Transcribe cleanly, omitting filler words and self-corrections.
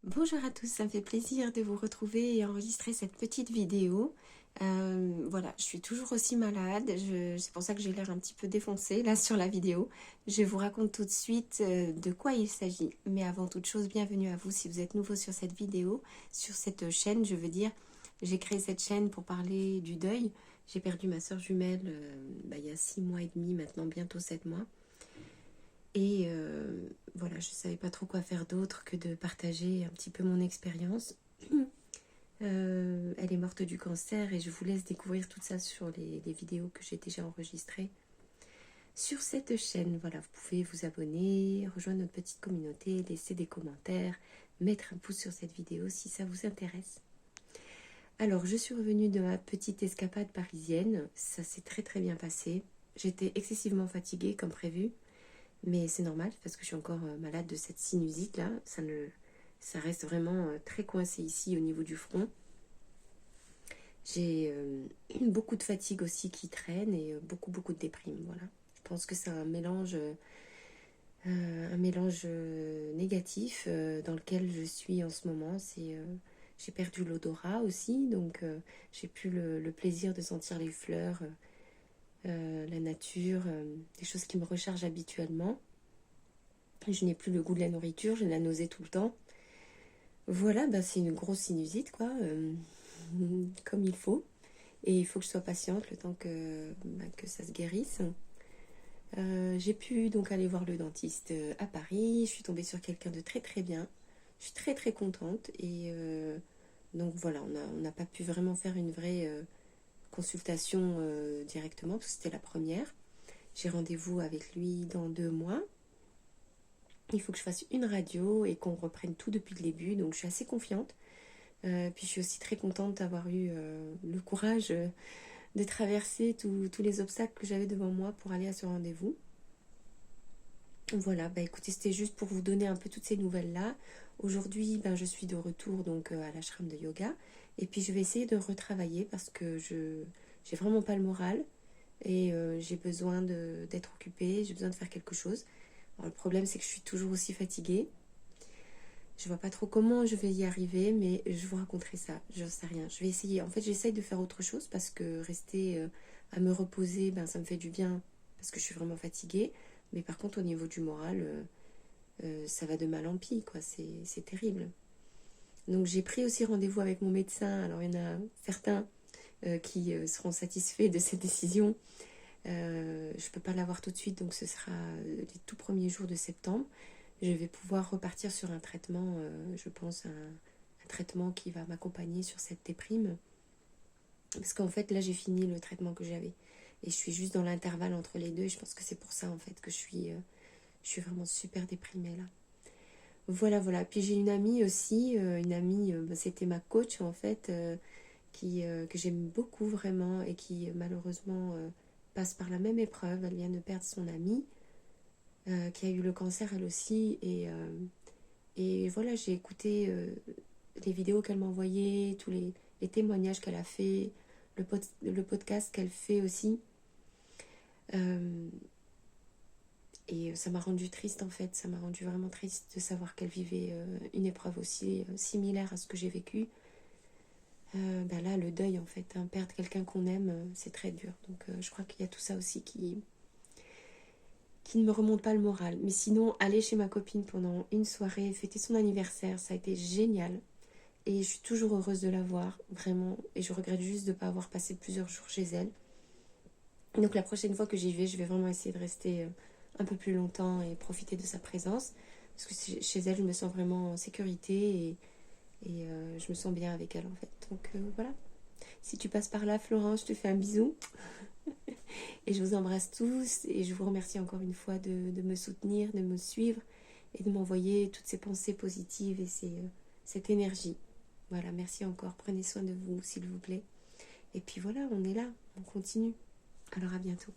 Bonjour à tous, ça me fait plaisir de vous retrouver et enregistrer cette petite vidéo. Voilà, je suis toujours aussi malade, c'est pour ça que j'ai l'air un petit peu défoncée là sur la vidéo. Je vous raconte tout de suite de quoi il s'agit. Mais avant toute chose, bienvenue à vous si vous êtes nouveau sur cette vidéo, sur cette chaîne, je veux dire. J'ai créé cette chaîne pour parler du deuil. J'ai perdu ma soeur jumelle il y a 6 mois et demi, maintenant bientôt 7 mois. Et voilà, je ne savais pas trop quoi faire d'autre que de partager un petit peu mon expérience. Elle est morte du cancer et je vous laisse découvrir tout ça sur les vidéos que j'ai déjà enregistrées sur cette chaîne. Voilà, vous pouvez vous abonner, rejoindre notre petite communauté, laisser des commentaires, mettre un pouce sur cette vidéo si ça vous intéresse. Alors, je suis revenue de ma petite escapade parisienne. Ça s'est très très bien passé. J'étais excessivement fatiguée comme prévu. Mais c'est normal parce que je suis encore malade de cette sinusite là. Ça reste vraiment très coincé ici au niveau du front. J'ai beaucoup de fatigue aussi qui traîne et beaucoup de déprime. Voilà. Je pense que c'est un mélange négatif dans lequel je suis en ce moment. J'ai perdu l'odorat aussi, donc j'ai plus le plaisir de sentir les fleurs, la nature, des choses qui me rechargent habituellement. Je n'ai plus le goût de la nourriture, j'ai de la nausée tout le temps. Voilà, c'est une grosse sinusite, quoi, comme il faut. Et il faut que je sois patiente le temps que ça se guérisse. J'ai pu donc aller voir le dentiste à Paris. Je suis tombée sur quelqu'un de très très bien. Je suis très très contente. Et donc voilà, on n'a pas pu vraiment faire une vraie consultation directement, parce que c'était la première. J'ai rendez-vous avec lui dans 2 mois. Il faut que je fasse une radio et qu'on reprenne tout depuis le début, donc je suis assez confiante. Puis je suis aussi très contente d'avoir eu le courage de traverser tous les obstacles que j'avais devant moi pour aller à ce rendez-vous. Voilà, écoutez, c'était juste pour vous donner un peu toutes ces nouvelles-là. Aujourd'hui, je suis de retour donc à l'ashram de yoga. Et puis je vais essayer de retravailler parce que j'ai vraiment pas le moral. Et j'ai besoin d'être occupée, j'ai besoin de faire quelque chose. Alors, le problème, c'est que je suis toujours aussi fatiguée. Je vois pas trop comment je vais y arriver, mais je vous raconterai ça. Je ne sais rien. Je vais essayer. En fait, j'essaye de faire autre chose parce que rester à me reposer, ça me fait du bien parce que je suis vraiment fatiguée. Mais par contre, au niveau du moral, ça va de mal en pis, quoi. C'est terrible. Donc, j'ai pris aussi rendez-vous avec mon médecin. Alors, il y en a certains qui seront satisfaits de cette décision. Je ne peux pas l'avoir tout de suite, donc ce sera les tout premiers jours de septembre. Je vais pouvoir repartir sur un traitement, je pense, un traitement qui va m'accompagner sur cette déprime. Parce qu'en fait, là, j'ai fini le traitement que j'avais. Et je suis juste dans l'intervalle entre les deux. Et je pense que c'est pour ça, en fait, que je suis vraiment super déprimée, là. Voilà, voilà. Puis j'ai une amie aussi. Une amie, c'était ma coach, en fait, que j'aime beaucoup, vraiment. Et qui, malheureusement, passe par la même épreuve. Elle vient de perdre son amie. Qui a eu le cancer elle aussi, et voilà, j'ai écouté les vidéos qu'elle m'a envoyées, tous les témoignages qu'elle a fait, le podcast qu'elle fait aussi, et ça m'a rendu triste, en fait. Ça m'a rendu vraiment triste de savoir qu'elle vivait une épreuve aussi similaire à ce que j'ai vécu. Là, le deuil, en fait, hein, perdre quelqu'un qu'on aime, c'est très dur. Donc je crois qu'il y a tout ça aussi qui ne me remonte pas le moral. Mais sinon, aller chez ma copine pendant une soirée, fêter son anniversaire, ça a été génial. Et je suis toujours heureuse de la voir, vraiment. Et je regrette juste de ne pas avoir passé plusieurs jours chez elle. Donc la prochaine fois que j'y vais, je vais vraiment essayer de rester un peu plus longtemps et profiter de sa présence. Parce que chez elle, je me sens vraiment en sécurité et je me sens bien avec elle, en fait. Donc voilà. Si tu passes par là, Florence, je te fais un bisou. Et je vous embrasse tous et je vous remercie encore une fois de me soutenir, de me suivre et de m'envoyer toutes ces pensées positives et cette énergie. Voilà, merci encore. Prenez soin de vous, s'il vous plaît. Et puis voilà, on est là, on continue. Alors à bientôt.